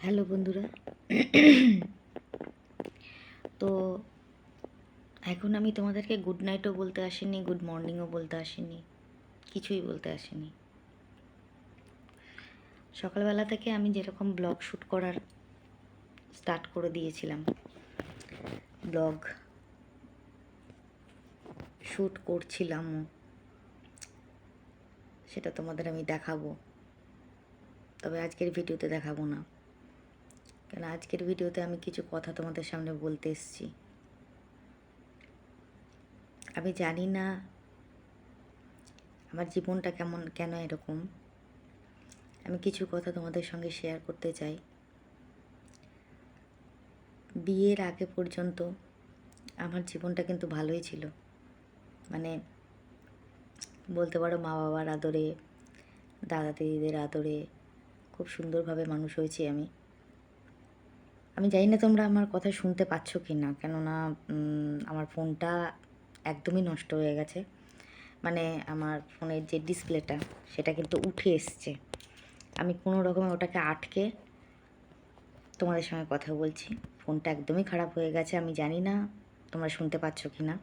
Hello বন্ধুরা। তো এখন আমি তোমাদেরকে গুড নাইটও বলতে আসিনি, গুড মর্নিংও বলতে আসিনি, কিছুই বলতে আসিনি। সকালবেলা থেকে আমি যেরকম ব্লগ শ্যুট করার স্টার্ট করে দিয়েছিলাম, ব্লগ শ্যুট করছিলাম, সেটা তোমাদের আমি দেখাবো। তবে আজকের ভিডিওতে দেখাবো না, কেন আজকের ভিডিওতে আমি কিছু কথা তোমাদের সামনে বলতে এসেছি। আমি জানি না আমার জীবনটা কেন এরকম। আমি কিছু কথা তোমাদের সঙ্গে শেয়ার করতে চাই। বিয়ের আগে পর্যন্ত আমার জীবনটা কিন্তু ভালোই ছিল। মানে বলতে পারো মা বাবার আদরে, দাদা দিদিদের আদরে খুব সুন্দরভাবে মানুষ হয়েছি আমি। আমি জানি না তোমরা আমার কথা শুনতে পাচ্ছ কি না, কেননা আমার ফোনটা একদমই নষ্ট হয়ে গেছে। মানে আমার ফোনের যে ডিসপ্লেটা সেটা কিন্তু উঠে এসছে। আমি কোনো রকমে ওটাকে আটকে তোমাদের সঙ্গে কথা বলছি। ফোনটা একদমই খারাপ হয়ে গেছে। আমি জানি না তোমরা শুনতে পাচ্ছ কি না,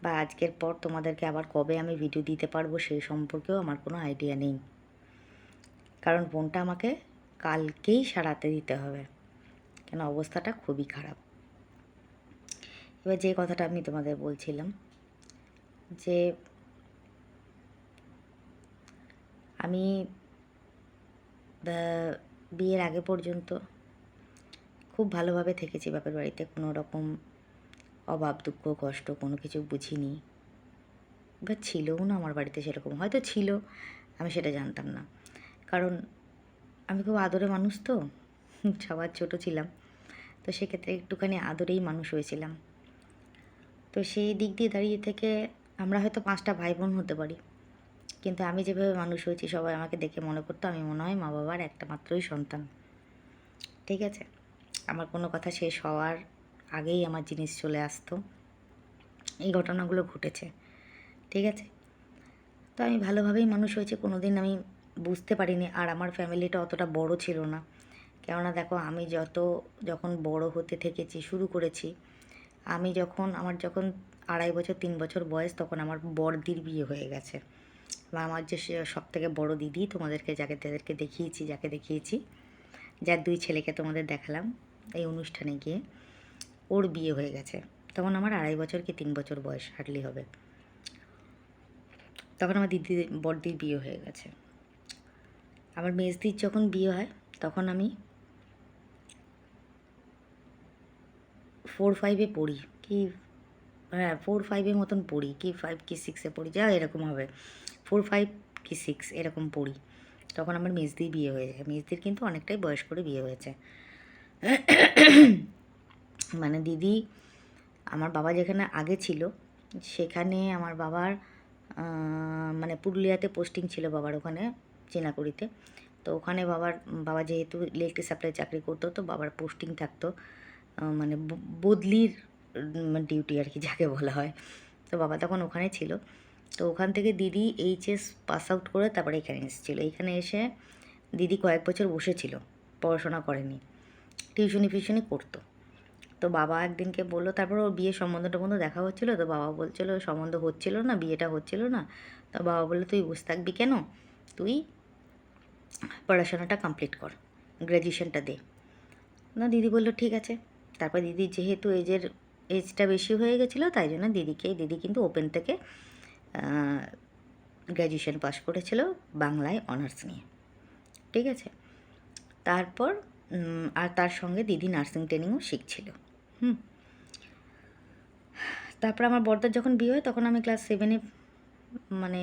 বা আজকের পর তোমাদেরকে আবার কবে আমি ভিডিও দিতে পারবো সেই সম্পর্কেও আমার কোনো আইডিয়া নেই, কারণ ফোনটা আমাকে কালকেই সারাতে দিতে হবে, কেন অবস্থাটা খুবই খারাপ। এবার যে কথাটা আমি তোমাদের বলছিলাম, যে আমি বিয়ের আগে পর্যন্ত খুব ভালোভাবে থেকেছি বাপের বাড়িতে, কোনো রকম অভাব দুঃখ কষ্ট কোনো কিছু বুঝিনি। বা ছিলও না আমার বাড়িতে সেরকম, হয়তো ছিল আমি সেটা জানতাম না, কারণ আমি খুব আদরে মানুষ তো, সবার ছোট ছিলাম, তো সেক্ষেত্রে একটুখানি আদরেই মানুষ হয়েছিলাম। তো সেই দিক দিয়ে দাঁড়িয়ে থেকে আমরা হয়তো 5টা ভাই বোন হতে পারি, কিন্তু আমি যেভাবে মানুষ হয়েছি সবাই আমাকে দেখে মনে করতো আমি মনে হয় মা বাবার একটা মাত্রই সন্তান। ঠিক আছে, আমার কোনো কথা শেষ হওয়ার আগেই আমার জিনিস চলে আসতো। এই ঘটনাগুলো ঘটেছে, ঠিক আছে। তো আমি ভালোভাবেই মানুষ হয়েছি, কোনো দিন আমি বুঝতে পারিনি। আর আমার ফ্যামিলিটা অতটা বড় ছিল না, কেননা দেখো আমি যখন বড় হতে থেকেছি, শুরু করেছি, আমার যখন 2.5 বছর 3 বছর বয়স, তখন আমার বড়দির বিয়ে হয়ে গেছে। বা আমার যে সব থেকে বড়ো দিদি, যাকে দেখিয়েছি, যার 2 ছেলেকে তোমাদের দেখালাম এই অনুষ্ঠানে গিয়ে, ওর বিয়ে হয়ে গেছে। তখন আমার 2.5 বছর কি 3 বছর বয়স হার্ডলি হবে। তখন আমার বড়দির বিয়ে হয়ে গেছে। আমার মেজদির যখন বিয়ে হয় তখন আমি 4-5-এ পড়ি, কি হ্যাঁ 4-5-এর মতন পড়ি, কি 5 কি 6-এ পড়ি, যা এরকম হবে, 4-5 কি 6 এরকম পড়ি। তখন আমার মেজদির বিয়ে হয়ে যায়। মেজদির কিন্তু অনেকটাই বয়স করে বিয়ে হয়েছে। মানে দিদি, আমার বাবা যেখানে আগে ছিল সেখানে আমার বাবার মানে পুরুলিয়াতে পোস্টিং ছিল বাবার, ওখানে চেনাকুড়িতে। তো ওখানে বাবা যেহেতু ইলেকট্রিক সাপ্লাই চাকরি করতো, তো বাবার পোস্টিং থাকতো, মানে বদলির ডিউটি আর কি যাকে বলা হয়। তো বাবা তখন ওখানে ছিল। তো ওখান থেকে দিদি এইচএস পাস আউট করে তারপরে এখানে এসেছিলো। এখানে এসে দিদি কয়েক বছর বসেছিল, পড়াশোনা করেনি, টিউশনি করতো। তো বাবা একদিনকে বললো, তারপর ওর বিয়ের সম্বন্ধ দেখা হচ্ছিলো, তো বাবা বলছিলো সম্বন্ধ হচ্ছিলো না, বিয়েটা হচ্ছিলো না। তো বাবা বললো তুই বসে থাকবি কেন, তুই পড়াশোনাটা কমপ্লিট কর, গ্র্যাজুয়েশনটা দে। না, দিদি বললো ঠিক আছে। তারপর দিদির যেহেতু এজটা বেশি হয়ে গেছিলো, তাই জন্য দিদি কিন্তু ওপেন থেকে গ্র্যাজুয়েশন পাশ করেছিল বাংলায় অনার্স নিয়ে, ঠিক আছে। তারপর আর তার সঙ্গে দিদি নার্সিং ট্রেনিংও শিখছিল। তারপর আমার বড়দার যখন বিয়ে হয় তখন আমি ক্লাস 7-এ, মানে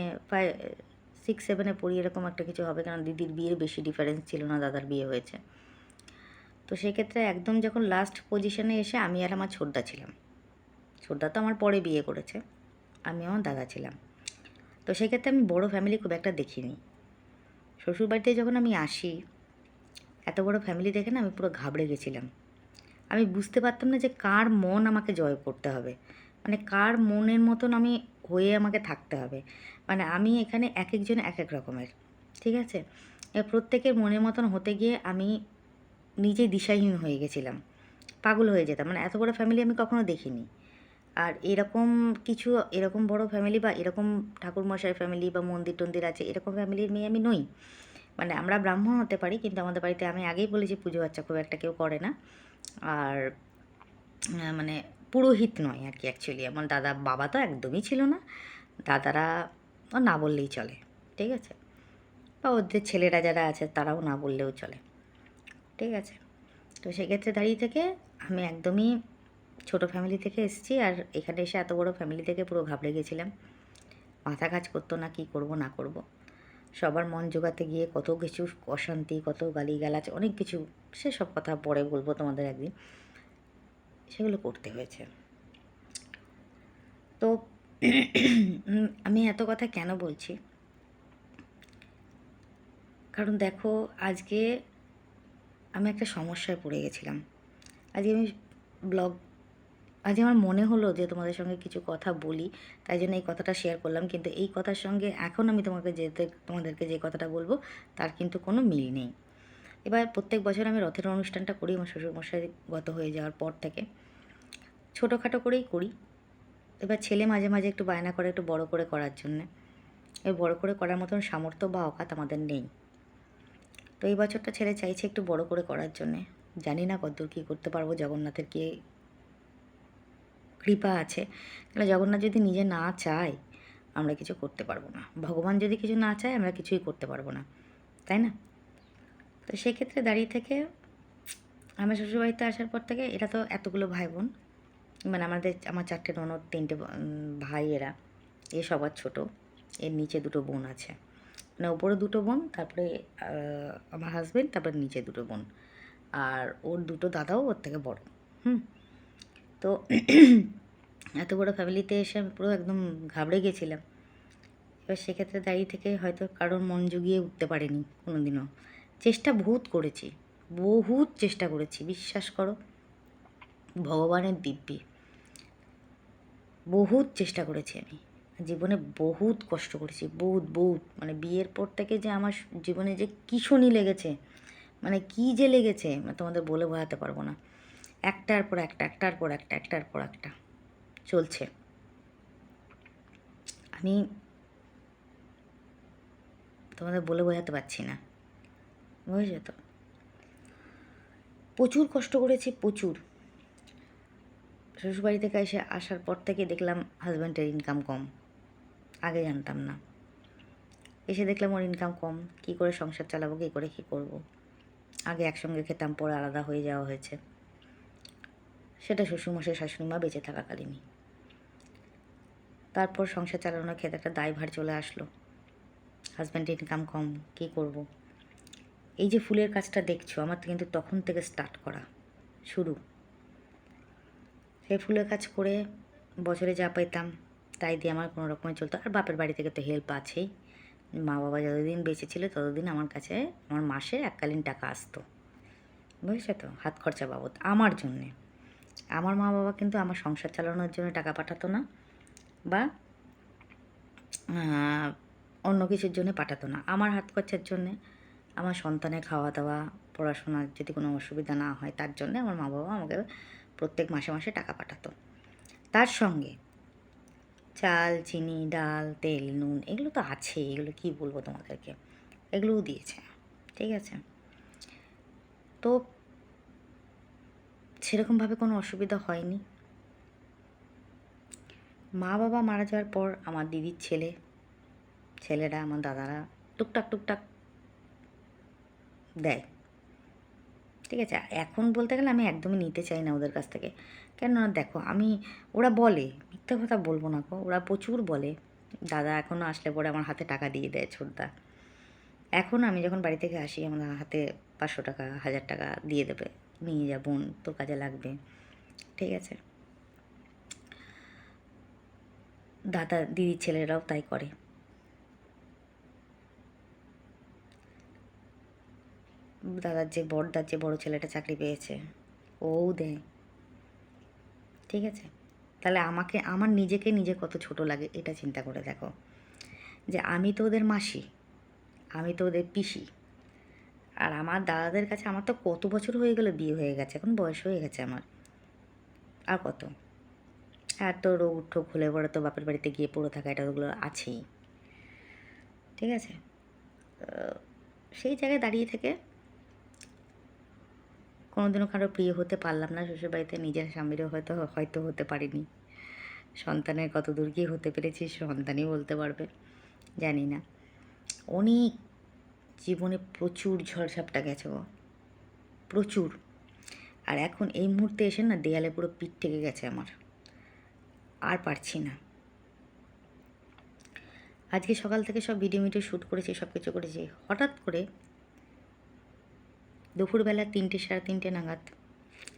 6-7-এ পড়ি, এরকম একটা কিছু হবে, কারণ দিদির বিয়ের বেশি ডিফারেন্স ছিল না, দাদার বিয়ে হয়েছে। তো সেক্ষেত্রে একদম যখন লাস্ট পজিশনে এসে আমি আর আমার ছোটদা ছিলাম। ছোটদা তো আমার পরে বিয়ে করেছে, আমি আমার দাদা ছিলাম। তো সেক্ষেত্রে আমি বড় ফ্যামিলি খুব একটা দেখিনি। শ্বশুরবাড়িতে যখন আমি আসি, এত বড় ফ্যামিলি দেখে না আমি পুরো ঘাবড়ে গেছিলাম। আমি বুঝতে পারতাম না যে কার মন আমাকে জয় করতে হবে, মানে কার মনের মতন আমাকে থাকতে হবে। মানে আমি এখানে এক একজন এক এক রকমের, ঠিক আছে। প্রত্যেকের মনের মতন হতে গিয়ে আমি নিজে দিশাহীন হয়ে গেছিলাম, পাগল হয়ে যেতাম। মানে এত বড় ফ্যামিলি আমি কখনো দেখিনি। আর এরকম কিছু, এরকম বড় ফ্যামিলি বা এরকম ঠাকুরমশাই ফ্যামিলি বা মন্দির টন্দির আছে এরকম ফ্যামিলির মেয়ে আমি নই। মানে আমরা ব্রাহ্মণ হতে পারি, কিন্তু আমাদের বাড়িতে আমি আগেই বলেছি পুজো আচ্চা খুব একটা কেউ করে না। আর মানে পুরোহিত নয় আর কি অ্যাকচুয়ালি। আমার দাদা বাবা তো একদমই ছিল না, দাদারা না বললেই চলে, ঠিক আছে, বা ওদের ছেলেরা যারা আছে তারাও না বললেও চলে, ঠিক আছে। তো সেক্ষেত্রে দাঁড়িয়ে থেকে আমি একদমই ছোটো ফ্যামিলি থেকে এসেছি, আর এখানে এসে এত বড় ফ্যামিলি থেকে পুরো ঘাবড়ে গেছিলাম। মাথা কাজ করতো না কী করব না করব। সবার মন জোগাতে গিয়ে কত কিছু অশান্তি, কত গালিগালাজ, অনেক কিছু, সেসব কথা পরে বলবো তোমাদের একদিন, সেগুলো করতে হয়েছে। তো আমি এত কথা কেন বলছি, কারণ দেখো আজকে আমি একটা সমস্যায় পড়ে গেছিলাম। আজকে আমি ব্লগ, আজ আমার মনে হলো যে তোমাদের সঙ্গে কিছু কথা বলি, তাই জন্য এই কথাটা শেয়ার করলাম। কিন্তু এই কথার সঙ্গে এখন আমি তোমাদেরকে যে কথাটা বলবো তার কিন্তু কোনো মিল নেই। এবার প্রত্যেক বছর আমি রথের অনুষ্ঠানটা করি আমার শ্বশুরমশাই গত হয়ে যাওয়ার পর থেকে, ছোটোখাটো করেই করি। এবার ছেলে মাঝে মাঝে একটু বায়না করে একটু বড় করে করার জন্যে, এই বড় করে করার মতন সামর্থ্য বা অকাত আমাদের নেই। তো এই বছরটা ছেলে চাইছে একটু বড় করে করার জন্যে। জানি না কতদূর কী করতে পারবো, জগন্নাথের কি কৃপা আছে। তাহলে জগন্নাথ যদি নিজে না চায় আমরা কিছু করতে পারবো না, ভগবান যদি কিছু না চায় আমরা কিছুই করতে পারবো না, তাই না? তো সেক্ষেত্রে দাঁড়িয়ে থেকে আমার শ্বশুরবাড়িতে আসার পর থেকে, এরা তো এতগুলো ভাই বোন, মানে আমার 4টে ননদ, 3টে ভাই, এরা এ সবার ছোট, এর নিচে 2টো বোন আছে, মানে ওপরে 2টো বোন, তারপরে আমার হাজব্যান্ড, তারপরে নিচে 2টো বোন, আর ওর 2টো দাদাও ওর থেকে বড়। তো এত বড় ফ্যামিলিতে এসে আমি পুরো একদম ঘাবড়ে গেছিলাম। এবার সেক্ষেত্রে দাঁড়িয়ে থেকে হয়তো কারোর মন জুগিয়ে উঠতে পারিনি কোনো দিনও। চেষ্টা বহুত করেছি, বহুত চেষ্টা করেছি, বিশ্বাস করো, ভগবানের দিব্যি বহুত চেষ্টা করেছি আমি জীবনে, বহুত কষ্ট করেছি, বহুত বহুত, মানে বিয়ের পর থেকে যে আমার জীবনে যে কী শনি লেগেছে, মানে কী যে লেগেছে, মানে তোমাদের বলে বোঝাতে পারবো না। একটার পর একটা, একটার পর একটা, একটার পর একটা চলছে। আমি তোমাদের বলে বোঝাতে পারছি না, বুঝেছো তো? প্রচুর কষ্ট করেছি, প্রচুর। শ্বশুরবাড়ি থেকে এসে আসার পর থেকে দেখলাম হাজব্যান্ডের ইনকাম কম, আগে জানতাম না, এসে দেখলাম ওর ইনকাম কম, কী করে সংসার চালাবো, কী করে কী করবো। আগে একসঙ্গে খেতাম, পরে আলাদা হয়ে যাওয়া হয়েছে, সেটা শ্বশুরমশাই শাশুড়িমা বেঁচে থাকাকালীনই। তারপর সংসার চালানোর ক্ষেত্রে একটা দায়ভার চলে আসলো, হাজব্যান্ডের ইনকাম কম, কী করব। এই যে ফুলের কাজটা দেখছো, আমার কিন্তু তখন থেকে স্টার্ট করা শুরু। সেই ফুলের কাজ করে বছরে যা পেতাম তাই দিয়ে আমার কোনো রকমে চলতো। আর বাপের বাড়ি থেকে তো হেল্প আছেই, মা বাবা যতদিন বেঁচে ছিল ততদিন আমার কাছে আমার মাসে এককালীন টাকা আসতো, বুঝেছো তো, হাত খরচা বাবদ আমার জন্যে। আমার মা বাবা কিন্তু আমার সংসার চালানোর জন্য টাকা পাঠাতো না, বা অন্য কিছুর জন্য পাঠাতো না, আমার হাত খরচার জন্যে, আমার সন্তানের খাওয়া দাওয়া, পড়াশোনার যদি কোনো অসুবিধা না হয় তার জন্যে আমার মা বাবা আমাকে প্রত্যেক মাসে মাসে টাকা পাঠাতো। তার সঙ্গে চাল, চিনি, ডাল, তেল, নুন এগুলো তো আছেই, এগুলো কী বলবো তোমাদেরকে, এগুলোও দিয়েছে, ঠিক আছে। তো সেরকমভাবে কোনো অসুবিধা হয়নি। মা বাবা মারা যাওয়ার পর আমার দিদির ছেলেরা, আমার দাদারা টুকটাক টুকটাক দেয়, ঠিক আছে। এখন বলতে গেলে আমি একদমই নিতে চাই না ওদের কাছ থেকে, কেননা দেখো ওরা বলে, মিথ্যা কথা বলবো না গো, ওরা প্রচুর বলে, দাদা এখনও আসলে পরে আমার হাতে টাকা দিয়ে দেয় ছোটদা। এখন আমি যখন বাড়ি থেকে আসি আমার হাতে 500 টাকা, 1000 টাকা দিয়ে দেবে, নিয়ে যা বোন, তোর কাজে লাগবে, ঠিক আছে। দাদা দিদির ছেলেরাও তাই করে। দাদার যে বড় ছেলেটা চাকরি পেয়েছে, ওও দেয়, ঠিক আছে। তাহলে আমার নিজে কত ছোট লাগে এটা চিন্তা করে দেখো, যে আমি তো ওদের মাসি, আমি তো ওদের পিসি, আর আমার দাদাদের কাছে আমার তো কত বছর হয়ে গেল বিয়ে হয়ে গেছে, এখন বয়স হয়ে গেছে আমার, আর কত। আর তো রোগ টোগ হলে পরে তো বাপের বাড়িতে গিয়ে পড়ে থাকা, এটা ওগুলো আছেই, ঠিক আছে। সেই জায়গায় দাঁড়িয়ে থেকে কোনোদিনও কারো প্রিয় হতে পারলাম না শ্বশুরবাড়িতে, নিজের স্বামীরও হয়তো হয়তো হতে পারিনি। সন্তানের কত দূর গিয়ে হতে পেরেছি সন্তানই বলতে পারবে, জানি না। অনেক জীবনে প্রচুর ঝড়ঝাপটা গেছে গো, প্রচুর। আর এখন এই মুহূর্তে এসে না দেয়ালে পুরো পিঠ থেকে গেছে আমার, আর পারছি না। আজকে সকাল থেকে সব ভিডিও শ্যুট করেছি, সব কিছু করেছি, হঠাৎ করে দুপুরবেলা 3টে সাড়ে 3টে নাগাদ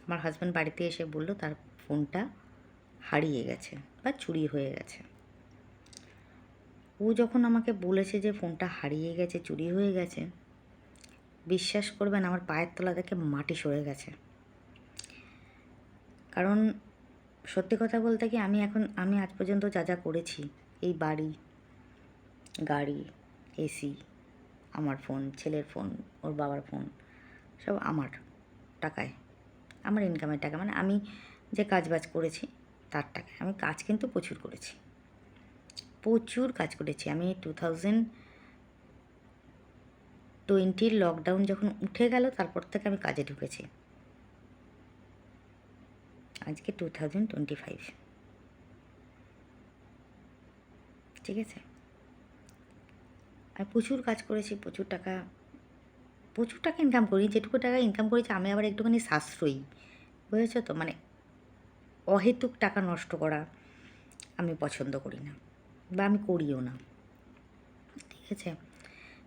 আমার হাজব্যান্ড বাড়িতে এসে বলল তার ফোনটা হারিয়ে গেছে বা চুরি হয়ে গেছে। ও যখন আমাকে বলেছে যে ফোনটা হারিয়ে গেছে, চুরি হয়ে গেছে, বিশ্বাস করবেন আমার পায়ের তলা থেকে মাটি সরে গেছে। কারণ সত্যি কথা বলতে কি, আমি আজ পর্যন্ত যা যা করেছি, এই বাড়ি, গাড়ি, এসি, আমার ফোন, ছেলের ফোন, ওর বাবার ফোন, সব আমার টাকায়, আমার ইনকামের টাকা, মানে আমি যে কাজবাজ করেছি তার টাকায়। আমি কাজ কিন্তু প্রচুর করেছি, প্রচুর কাজ করেছি। আমি 2020 লকডাউন যখন উঠে গেল তারপর থেকে আমি কাজে ঢুকেছি। আজকে 2025, ঠিক আছে। আমি প্রচুর কাজ করেছি, প্রচুর টাকা ইনকাম করি। যেটুকু টাকা ইনকাম করেছি আমি আবার একটুখানি সাশ্রয়ী, বুঝেছো তো। মানে অহেতুক টাকা নষ্ট করা আমি পছন্দ করি না, বা আমি করিও না, ঠিক আছে।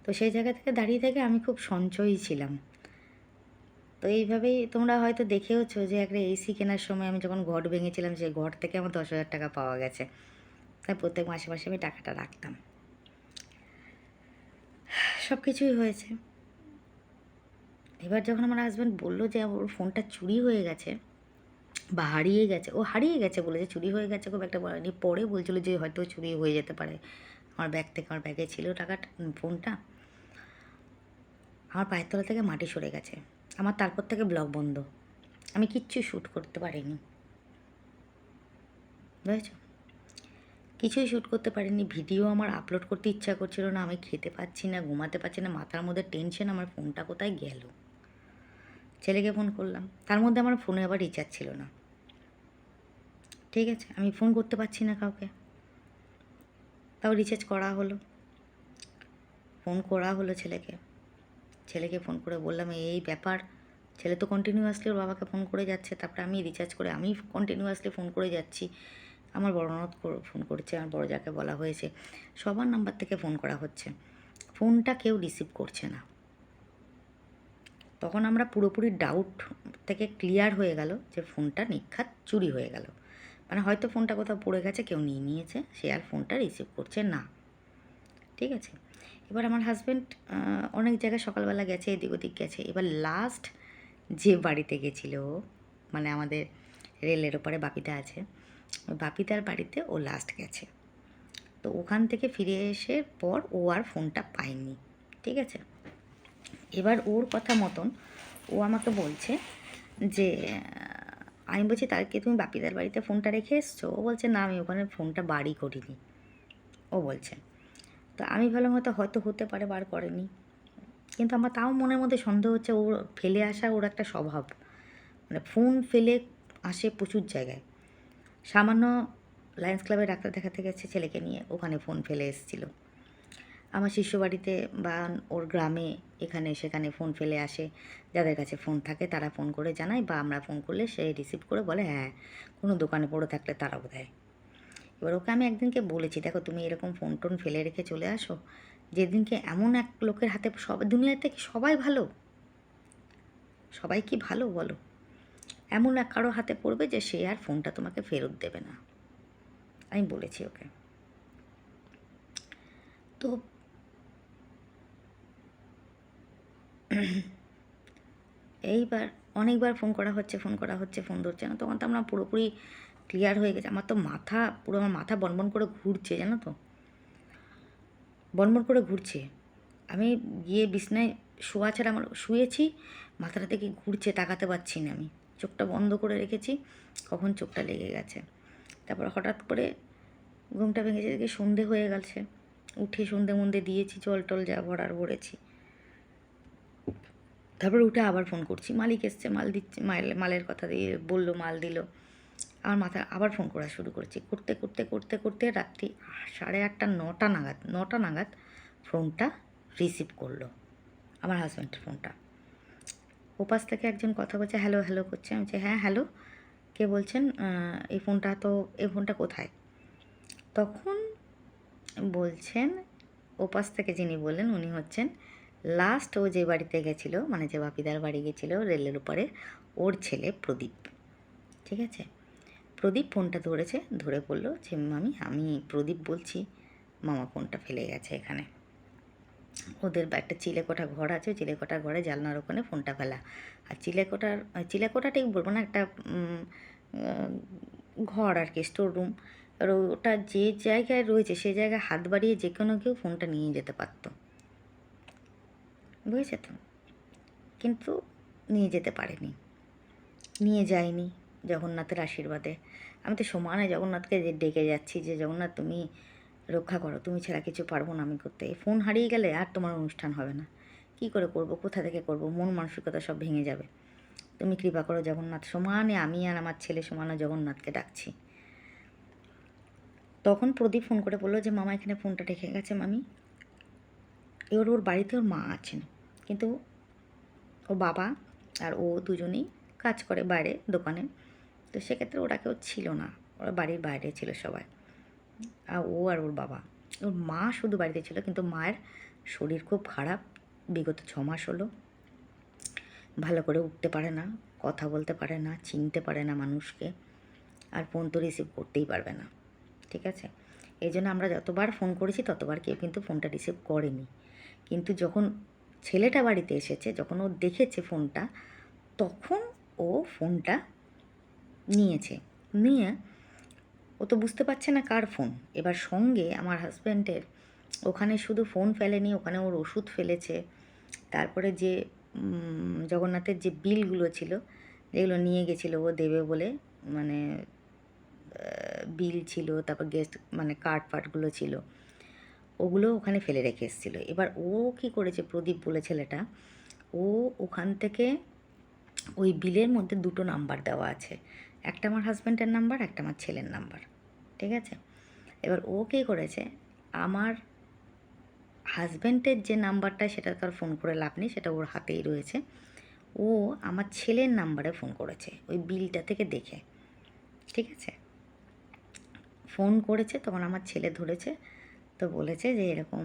তো সেই জায়গা থেকে দাঁড়িয়ে থেকে আমি খুব সঞ্চয়ী ছিলাম। তো এইভাবেই তোমরা হয়তো দেখেওছো যে একটা এসি কেনার সময় আমি যখন ঘর ভেঙেছিলাম, সেই ঘর থেকে আমার 10,000 টাকা পাওয়া গেছে। তাই প্রত্যেক মাসে মাসে আমি টাকাটা রাখতাম। সব কিছুই হয়েছে। এবার যখন আমার হাজব্যান্ড বললো যে ওর ফোনটা চুরি হয়ে গেছে বা হারিয়ে গেছে, ও হারিয়ে গেছে বলেছে, চুরি হয়ে গেছে খুব একটা বলেনি। পরে বলছিলো যে হয়তো চুরি হয়ে যেতে পারে আমার ব্যাগ থেকে। আমার ব্যাগে ছিল টাকাটা, ফোনটা। আমার পায়ের তলা থেকে মাটি সরে গেছে। আমার তারপর থেকে ব্লগ বন্ধ, আমি কিচ্ছু শ্যুট করতে পারিনি, বুঝেছো। কিছুই শ্যুট করতে পারিনি। ভিডিও আমার আপলোড করতে ইচ্ছা করছিল না, আমি খেতে পাচ্ছি না, ঘুমাতে পারছি না, মাথার মধ্যে টেনশন, আমার ফোনটা কোথায় গেল। ছেলেকে ফোন করলাম, তার মধ্যে আমার ফোনে আবার রিচার্জ ছিল না, ঠিক আছে। আমি ফোন করতে পারছি না কাউকে, তাও রিচার্জ করা হলো, ফোন করা হলো ছেলেকে ফোন করে বললাম এই ব্যাপার। ছেলে তো কন্টিনিউয়াসলি ওর বাবাকে ফোন করে যাচ্ছে, তারপরে আমি রিচার্জ করে আমি কন্টিনিউয়াসলি ফোন করে যাচ্ছি। আমার বড় ননদ ফোন করছে, আমার বড় যাকে বলা হয়েছে, সবার নাম্বার থেকে ফোন করা হচ্ছে, ফোনটা কেউ রিসিভ করছে না। তখন আমরা পুরোপুরি ডাউট থেকে ক্লিয়ার হয়ে গেল যে ফোনটা নির্ঘাত চুরি হয়ে গেল। মানে হয়তো ফোনটা কোথাও পড়ে গেছে, কেউ নিয়ে নিয়েছে, সে আর ফোনটা রিসিভ করছে না, ঠিক আছে। এবার আমার হাজব্যান্ড অনেক জায়গায় সকালবেলা গেছে, এদিক ওদিক গেছে। এবার লাস্ট যে বাড়িতে গেছিলো, মানে আমাদের রেলের ওপারে বাপিদা আছে, ওই বাপিদার বাড়িতে ও লাস্ট গেছে। তো ওখান থেকে ফিরে এসে পর ও আর ফোনটা পায়নি, ঠিক আছে। এবার ওর কথা মতন ও আমাকে বলছে যে আমি বলছি তাকে তুমি বাপিদার বাড়িতে ফোনটা রেখে এসছো? ও বলছে না, আমি ওখানে ফোনটা বাড়ি করিনি, ও বলছে। তো আমি ভাবলাম হয়তো হতে পারে বার করেনি, কিন্তু আমার তাও মনের মধ্যে সন্দেহ হচ্ছে। ওর ফেলে আসা ওর একটা স্বভাব, মানে ফোন ফেলে আসে প্রচুর জায়গায়। সামান্য লায়ন্স ক্লাবে ডাক্তার দেখাতে গেছে ছেলেকে নিয়ে, ওখানে ফোন ফেলে এসেছিলো। আমার শিষ্য বাড়িতে বা ওর গ্রামে এখানে সেখানে ফোন ফেলে আসে। যাদের কাছে ফোন থাকে তারা ফোন করে জানায়, বা আমরা ফোন করলে সে রিসিভ করে বলে হ্যাঁ কোনো দোকানে পড়ে থাকলে তারাও দেয়। এবার ওকে আমি একদিনকে বলেছি, দেখো তুমি এরকম ফোন টোন ফেলে রেখে চলে আসো, যেদিনকে এমন এক লোকের হাতে, সব দুনিয়াতে কি সবাই ভালো? সবাই কি ভালো বলো? এমন এক কারো হাতে পড়বে যে সে আর ফোনটা তোমাকে ফেরত দেবে না, আমি বলেছি ওকে। তো এইবার অনেকবার ফোন করা হচ্ছে, ফোন ধরছে না। তখন তো আমরা পুরোপুরি ক্লিয়ার হয়ে গেছে। আমার মাথা বনবন করে ঘুরছে, জানো তো, বনবন করে ঘুরছে। আমি গিয়ে বিছনায় শোয়া ছাড়া আমার শুয়েছি, মাথাটা থেকে ঘুরছে, তাকাতে পারছি না আমি, চোখটা বন্ধ করে রেখেছি, কখন চোখটা লেগে গেছে। তারপর হঠাৎ করে ঘুমটা ভেঙেছে, দেখি সন্ধে হয়ে গেছে। উঠে সন্ধে মন্দে দিয়েছি, জল টল যা ভরার ভরেছি। তারপর উঠে আবার ফোন করছি, মালিক এসছে, মাল দিচ্ছে, মালের কথা দিয়ে বললো, মাল দিল। আমার মাথা আবার ফোন করা শুরু করেছি, করতে করতে করতে করতে রাত্রি 8:30 9টা নাগাদ ফোনটা রিসিভ করলো আমার হাজব্যান্ডের ফোনটা। ওপাশ থেকে একজন কথা বলছে, হ্যালো হ্যালো করছে। আমি বলছি, হ্যাঁ হ্যালো, কে বলছেন? এই ফোনটা কোথায়? তখন বলছেন, ওপাশ থেকে যিনি বললেন উনি হচ্ছেন লাস্ট ও যে বাড়িতে গেছিলো, মানে যে বাপিদার বাড়ি গেছিলো রেলের উপরে, ওর ছেলে প্রদীপ। ঠিক আছে, প্রদীপ ফোনটা ধরেছে, ধরে বললো যে আমি প্রদীপ বলছি, মামা ফোনটা ফেলে গেছে এখানে। ওদের একটা চিলেকোঠা ঘর আছে, চিলেকোঠা ঘরে জানলার ওখানে ফোনটা ফেলা। আর চিলেকোঠা ঠিক বলবো না, একটা ঘর আর কি, স্টোর রুম। আর ওটা যে জায়গায় রয়েছে সেই জায়গায় হাত বাড়িয়ে যে কোনো কেউ ফোনটা নিয়ে যেতে পারতো, বুঝেছে তো? কিন্তু নিয়ে যেতে পারেনি, নিয়ে যায়নি জগন্নাথের আশীর্বাদে। আমি তো সমানে জগন্নাথকে ডেকে যাচ্ছি যে জগন্নাথ তুমি রক্ষা করো, তুমি ছাড়া কিছু পারবো না আমি করতে। ফোন হারিয়ে গেলে আর তোমার অনুষ্ঠান হবে না, কি করে করব, কোথা থেকে করব, মন মানসিকতা সব ভেঙে যাবে। তুমি কৃপা করো জগন্নাথ। সমানে আমি আর আমার ছেলে সমানে জগন্নাথকে ডাকছি। তখন প্রদীপ ফোন করে বললো যে মামা এখানে ফোনটা রেখে গেছে মামি। এবার ওর বাড়িতে ওর মা আছেন, কিন্তু ও বাবা আর ও দুজনেই কাজ করে বাইরে দোকানে। তো সেক্ষেত্রে ওরা কেউ ছিল না, ওরা বাড়ির বাইরে ছিল সবাই, আর ওর বাবা। ওর মা শুধু বাড়িতে ছিল, কিন্তু মায়ের শরীর খুব খারাপ, বিগত 6 মাস হলো। ভালো করে উঠতে পারে না, কথা বলতে পারে না, চিনতে পারে না মানুষকে, আর ফোন তো রিসিভ করতেই পারবে না। ঠিক আছে, এই জন্য আমরা যতবার ফোন করেছি ততবার কেউ কিন্তু ফোনটা রিসিভ করেনি। কিন্তু যখন ছেলেটা বাড়িতে এসেছে, যখন ও দেখেছে ফোনটা, তখন ও ফোনটা নিয়েছে। নিয়ে ও তো বুঝতে পারছে না কার ফোন। এবার সঙ্গে আমার হাজব্যান্ডের ওখানে শুধু ফোন ফেলেনি, ওখানে ওর ওষুধ ফেলেছে। তারপরে যে জগন্নাথের যে বিলগুলো ছিল, যেগুলো নিয়ে গেছিলো ও দেবে বলে, মানে বিল ছিল, তারপর গেস্ট মানে কার্ড ফার্ডগুলো ছিল, ওগুলো ওখানে ফেলে রেখে এসেছিলো। এবার ও কী করেছে, প্রদীপ বলে ছেলেটা, ও ওখান থেকে ওই বিলের মধ্যে 2টো নাম্বার দেওয়া আছে, একটা আমার হাজব্যান্ডের নাম্বার, একটা আমার ছেলের নাম্বার। ঠিক আছে, এবার ও কী করেছে, আমার হাজব্যান্ডের যে নাম্বারটা সেটা তার ফোন করে লাভ নেই, সেটা ওর হাতেই রয়েছে। ও আমার ছেলের নাম্বারে ফোন করেছে ওই বিলটা থেকে দেখে। ঠিক আছে, ফোন করেছে, তখন আমার ছেলে ধরেছে, তো বলেছে যে এরকম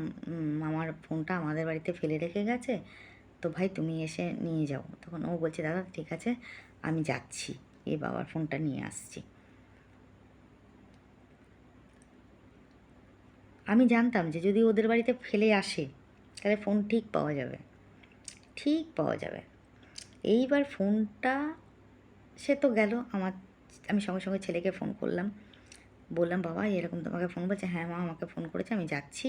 আমার ফোনটা আমাদের বাড়িতে ফেলে রেখে গেছে, তো ভাই তুমি এসে নিয়ে যাও। তখন ও বলছে দাদা ঠিক আছে আমি যাচ্ছি, এই বাবার ফোনটা নিয়ে আসছি। আমি জানতাম যে যদি ওদের বাড়িতে ফেলে আসে তাহলে ফোন ঠিক পাওয়া যাবে, ঠিক পাওয়া যাবে। এইবার ফোনটা সে তো গেল, আমি সঙ্গে সঙ্গে ছেলেকে ফোন করলাম, বললাম বাবা এরকম তোমাকে ফোন বলছে, হ্যাঁ মা আমাকে ফোন করেছে, আমি যাচ্ছি।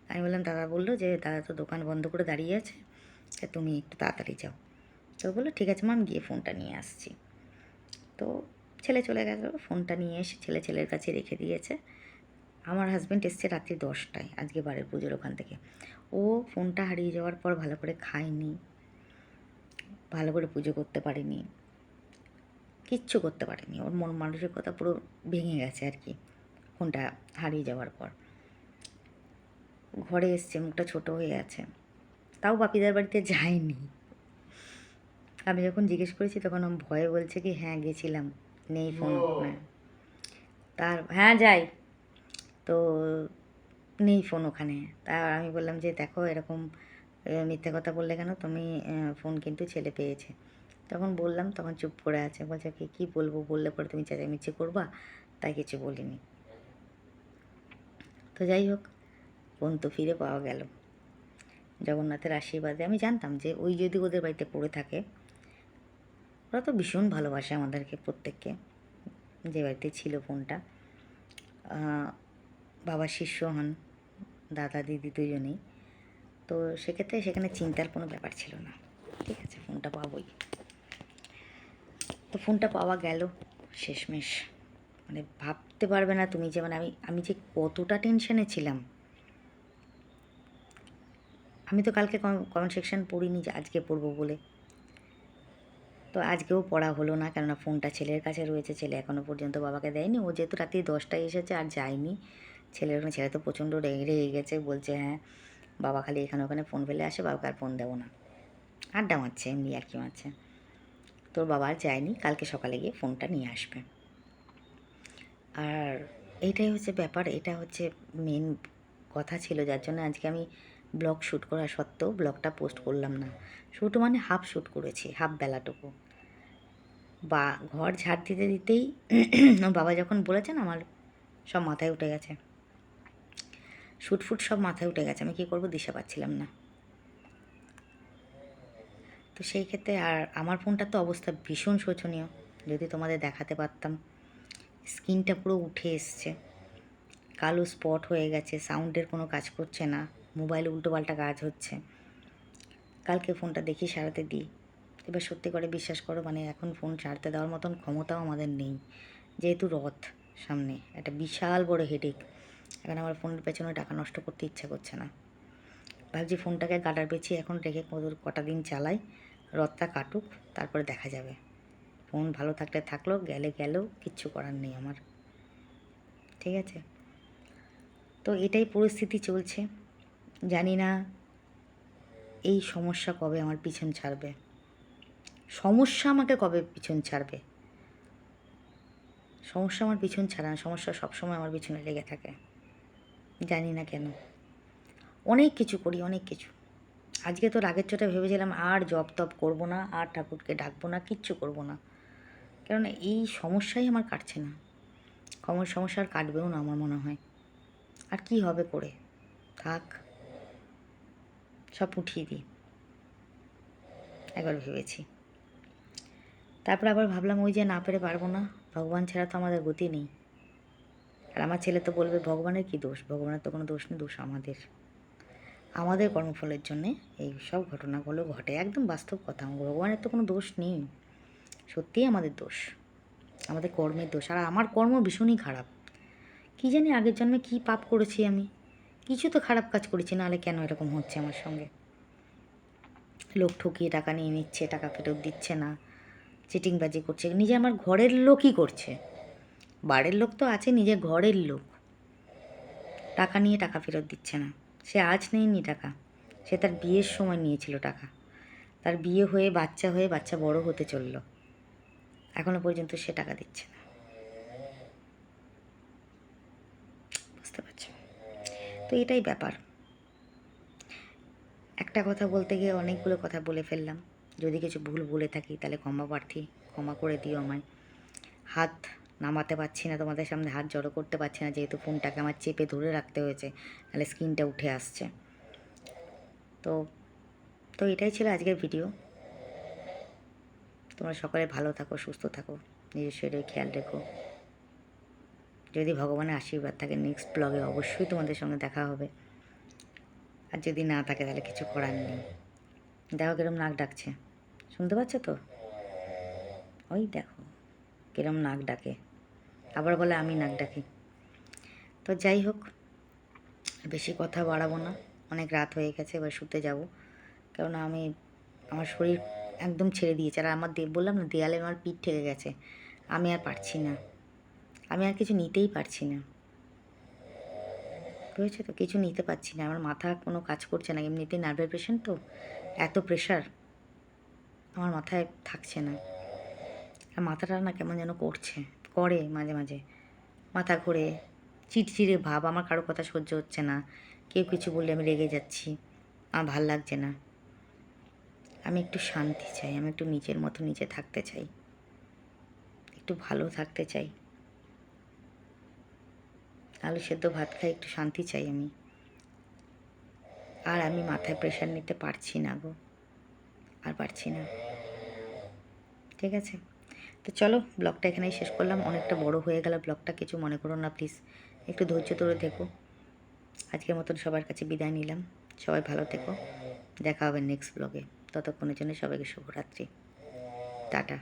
আমি বললাম দাদা বললো যে দাদা তো দোকান বন্ধ করে দাঁড়িয়ে আছে, তুমি একটু তাড়াতাড়ি যাও। তো বললো ঠিক আছে মা আমি গিয়ে ফোনটা নিয়ে আসছি। তো ছেলে চলে গেল, ফোনটা নিয়ে এসে ছেলের কাছে রেখে দিয়েছে। আমার হাজব্যান্ড এসছে রাত্রি 10টায় আজকে বারের পুজোর ওখান থেকে। ও ফোনটা হারিয়ে যাওয়ার পর ভালো করে খায়নি, ভালো করে পুজো করতে পারেনি, কিচ্ছু করতে পারেনি। ওর মন মানসিকতা পুরো ভেঙে গেছে আর কি ফোনটা হারিয়ে যাওয়ার পর। ঘরে এসছে, মুখটা ছোট হয়ে আছে, তাও বাপিদার বাড়িতে যায়নি। আমি যখন জিজ্ঞেস করেছি তখন আমি ভয়ে বলছে কি হ্যাঁ গেছিলাম, নেই ফোন ওখানে। হ্যাঁ যাই, তো নেই ফোন ওখানে। তা আমি বললাম যে দেখো এরকম মিথ্যে কথা বললে কেন, তুমি ফোন কিন্তু ছেলে পেয়েছে। তখন বললাম, তখন চুপ করে আছে, বলছে কি কী বলবো, বললে পরে তুমি চেঁচামেচি করবা, তাই কিছু বলিনি। তো যাই হোক, ফোন তো ফিরে পাওয়া গেল জগন্নাথের আশীর্বাদে। আমি জানতাম যে ওই যদি ওদের বাড়িতে পড়ে থাকে, ওরা তো ভীষণ ভালোবাসে আমাদেরকে প্রত্যেককে, যে বাড়িতে ছিল ফোনটা। বাবার শিষ্য হন দাদা দিদি দুজনেই, তো সেক্ষেত্রে সেখানে চিন্তার কোনো ব্যাপার ছিল না। ঠিক আছে, ফোনটা পাবোই। তো ফোনটা পাওয়া গেল শেষমেশ। মানে ভাবতে পারবে না তুমি যে মানে আমি যে কতটা টেনশনে ছিলাম। আমি তো কালকে কমেন্ট সেকশন পড়িনি যে আজকে পড়বো বলে। তো আজকেও পড়া হলো না, কেননা ফোনটা ছেলের কাছে রয়েছে। ছেলে এখনও পর্যন্ত বাবাকে দেয়নি। ও যেহেতু রাত্রি 10টায় এসেছে আর যায়নি। ছেলে তো প্রচণ্ড রেগে গেছে, বলছে হ্যাঁ বাবা খালি এখানে ওখানে ফোন ফেলে আসে, বাবাকে আর ফোন দেবো না। আড্ডা মারছে, এমনি আর কি মারছে। তোর বাবা আর যায়নি, কালকে সকালে গিয়ে ফোনটা নিয়ে আসবে। আর এইটাই হচ্ছে ব্যাপার, এটা হচ্ছে মেন কথা ছিল, যার জন্য আজকে আমি ব্লগ শ্যুট করা সত্ত্বেও ব্লগটা পোস্ট করলাম না। শ্যুট মানে হাফ শ্যুট করেছি, হাফ বেলাটুকু। বা ঘর ঝাড় দিতে দিতেই বাবা যখন বলেছেন আমার সব মাথায় উঠে গেছে, শ্যুট সব মাথায় উঠে গেছে। আমি কী করবো দিশা পাচ্ছিলাম না। তো সেই ক্ষেত্রে আর আমার ফোনটার তো অবস্থা ভীষণ শোচনীয়, যদি তোমাদের দেখাতে পারতাম। স্ক্রিনটা পুরো উঠে এসছে, কালো স্পট হয়ে গেছে, সাউন্ডের কোনো কাজ করছে না, মোবাইলে উল্টোপাল্টা কাজ হচ্ছে। কালকে ফোনটা দেখি সারাতে দিই। এবার সত্যি করে বিশ্বাস করো, মানে এখন ফোন সারতে দেওয়ার মতন ক্ষমতাও আমাদের নেই, যেহেতু রথ সামনে, একটা বিশাল বড় হেডেক। এখন আমার ফোনের পেছনে টাকা নষ্ট করতে ইচ্ছা করছে না। ভাবছি ফোনটাকে গাডার পেঁচিয়ে এখন রেখে কটা দিন চালাই, রথটা কাটুক, তারপরে দেখা যাবে। ফোন ভালো থাকলে থাকলো, গেলেও কিচ্ছু করার নেই আমার। ঠিক আছে, তো এটাই পরিস্থিতি চলছে। জানি না এই সমস্যা কবে আমার পিছন ছাড়বে, সমস্যা আমাকে কবে পিছন ছাড়বে। সমস্যা আমার পিছন ছাড়া না, সমস্যা সবসময় আমার পিছনে লেগে থাকে, জানি না কেন। অনেক কিছু করি, অনেক কিছু। আজকে তো রাগের চোটে ভেবেছিলাম আর জব টব করবো না, আর ঠাকুরকে ডাকবো না, কিচ্ছু করবো না, কেননা এই সমস্যাই আমার কাটছে না। সমস্যা আর কাটবেও না আমার মনে হয়। আর কি হবে করে, থাক, সব উঠিয়ে দিই, একবার ভেবেছি। তারপর আবার ভাবলাম ওই যে না পেরে পারবো না, ভগবান ছাড়া তো আমাদের গতি নেই। আর আমার ছেলে তো বলবে ভগবানের কী দোষ, ভগবানের তো কোনো দোষ নেই, দোষ আমাদের কর্মফলের জন্যে এই সব ঘটনাগুলো ঘটে। একদম বাস্তব কথা, ভগবানের তো কোনো দোষ নেই, সত্যিই আমাদের দোষ, আমাদের কর্মের দোষ। আর আমার কর্ম ভীষণই খারাপ। কী জানি আগের জন্মে কী পাপ করেছি আমি, কিছু তো খারাপ কাজ করেছি, নাহলে কেন এরকম হচ্ছে আমার সঙ্গে। লোক ঠকিয়ে টাকা নিয়ে নিচ্ছে, টাকা ফেরত দিচ্ছে না, চিটিংবাজি করছে, নিজে আমার ঘরের লোকই করছে। বাড়ির লোক তো আছে, নিজের ঘরের লোক টাকা নিয়ে টাকা ফেরত দিচ্ছে না। সে আজ নেয়নি টাকা, সে তার বিয়ের সময় নিয়েছিল টাকা। তার বিয়ে হয়ে বাচ্চা বড় হতে চললো, এখনো পর্যন্ত সে টাকা দিচ্ছে না। বুঝতে পারছো? তো এটাই ব্যাপার। একটা কথা বলতে গিয়ে অনেকগুলো কথা বলে ফেললাম। যদি কিছু ভুল বলে থাকি তাহলে ক্ষমা করে দিও আমায়। হাত নামাতে পারছি না, তোমাদের সামনে হাত জড়ো করতে পারছি না, যেহেতু ফোনটাকে আমার চেপে ধরে রাখতে হয়েছে, তাহলে স্ক্রিনটা উঠে আসছে। তো তো এটাই ছিল আজকের ভিডিও। তোমরা সকলে ভালো থাকো, সুস্থ থাকো, নিজের শরীরের খেয়াল রেখো। যদি ভগবানের আশীর্বাদ থাকে নেক্সট ব্লগে অবশ্যই তোমাদের সঙ্গে দেখা হবে। আর যদি না থাকে তাহলে কিছু করার নেই। দেখো কিরম নাক ডাকছে, শুনতে পাচ্ছ তো? ওই দেখো কিরম নাক ডাকে, আবার বলে আমি নাক ডাকি। তো যাই হোক, বেশি কথা বাড়াবো না, অনেক রাত হয়ে গেছে, এবার শুতে যাব। কেননা আমার শরীর একদম ছেড়ে দিয়েছে। আর বললাম না, দেয়ালে আমার পিঠ ঠেকে গেছে, আমি আর পারছি না, আমি আর কিছু নিতেই পারছি না। বুঝেছো তো, কিছু নিতে পারছি না, আমার মাথা কোনো কাজ করছে না। এমনিতেই নার্ভের পেশেন্ট তো, এত প্রেশার আমার মাথায় থাকছে না। আর মাথাটা না কেমন যেন করে মাঝে মাঝে, মাথা ঘোরে, চিড়চিড়ে ভাব, আমার কারো কথা সহ্য হচ্ছে না, কেউ কিছু বললে আমি রেগে যাচ্ছি, আমার ভাল লাগছে না। আমি একটু শান্তি চাই, আমি একটু নিজের মতো নিজে থাকতে চাই, একটু ভালো থাকতে চাই। আলু সেদ্ধ ভাত খাই, একটু শান্তি চাই আমি। আর আমি মাথায় প্রেশার নিতে পারছি না গো, আর পারছি না। ঠিক আছে, তো চলো ব্লগটা এখানেই শেষ করলাম। অনেকটা বড় হয়ে গেল ব্লগটা, কিছু মনে করো না প্লিজ, একটু ধৈর্য ধরে দেখো। আজকের মতন সবার কাছে বিদায় নিলাম। সবাই ভালো থেকো, দেখা হবে নেক্সট ব্লগে। ততক্ষণের জন্য সবাইকে শুভরাত্রি, টাটা।